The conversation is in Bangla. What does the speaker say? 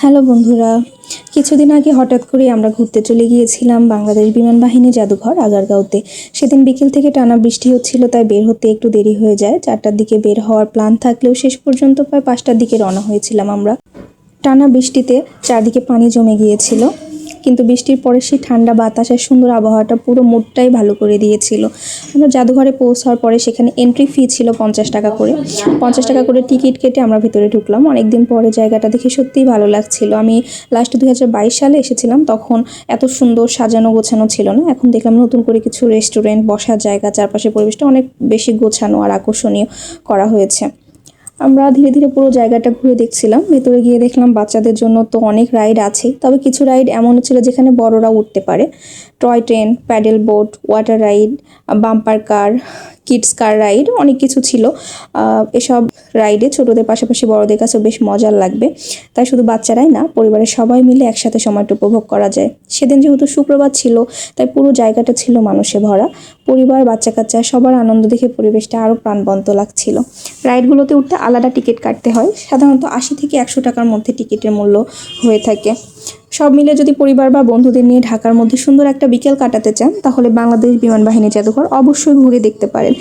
হ্যালো বন্ধুরা, কিছুদিন আগে হঠাৎ করে আমরা ঘুরতে চলে গিয়েছিলাম বাংলাদেশ বিমান বাহিনী জাদুঘর আগারগাঁওতে। সেদিন বিকেল থেকে টানা বৃষ্টি হচ্ছিল, তাই বের হতে একটু দেরি হয়ে যায়। 4টার দিকে বের হওয়ার প্ল্যান থাকলেও শেষ পর্যন্ত প্রায় 5টার দিকে রওনা হয়েছিলাম আমরা। টানা বৃষ্টিতে চারদিকে পানি জমে গিয়েছিল, কিন্তু বৃষ্টির পরে সেই ঠান্ডা বাতাস আর সুন্দর আবহাওয়াটা পুরো মুডটাই ভালো করে দিয়েছিল। আমরা জাদুঘরে পৌঁছার পরে সেখানে এন্ট্রি ফি ছিল 50 টাকা করে। 50 টাকা করে টিকিট কেটে আমরা ভিতরে ঢুকলাম। অনেকদিন পরে জায়গাটা দেখে সত্যিই ভালো লাগছিল। আমি লাস্ট 2022 সালে এসেছিলাম, তখন এত সুন্দর সাজানো গোছানো ছিল না। এখন দেখলাম নতুন করে কিছু রেস্টুরেন্ট, বসার জায়গা, চারপাশের পরিবেশটা অনেক বেশি গোছানো আর আকর্ষণীয় করা হয়েছে। আমরা ধীরে ধীরে পুরো জায়গাটা ঘুরে দেখছিলাম। ভেতরে গিয়ে দেখলাম বাচ্চাদের জন্য তো অনেক রাইড আছেই, তবে কিছু রাইড এমনও ছিল যেখানে বড়রা উঠতে পারে। Toy train, paddle boat, water ride, bumper car, kids car ride, অনেক কিছু ছিল। এসব রাইডে ছোটদের পাশাপাশি বড়দের কাছেও বেশ মজার লাগবে। তাই শুধু বাচ্চারাই না, পরিবারের সবাই মিলে একসাথে সময়টা উপভোগ করা যায়। সেদিন যেহেতু শুক্রবার ছিল, তাই পুরো জায়গাটা ছিল মানুষে ভরা। পরিবার, বাচ্চা কাচ্চা সবার আনন্দ দেখে পরিবেশটা আরও প্রাণবন্ত লাগছিল। রাইডগুলোতে উঠতে আলাদা টিকিট কাটতে হয়, সাধারণত 80 থেকে 100 টাকার মধ্যে টিকিটের মূল্য হয়ে থাকে। সব মিলে যদি পরিবার বা বন্ধুদের নিয়ে ঢাকার মধ্যে সুন্দর একটা বিকেল কাটাতে চান, তাহলে বাংলাদেশ বিমান বাহিনী জাদুঘর অবশ্যই ঘুরে দেখতে পারেন।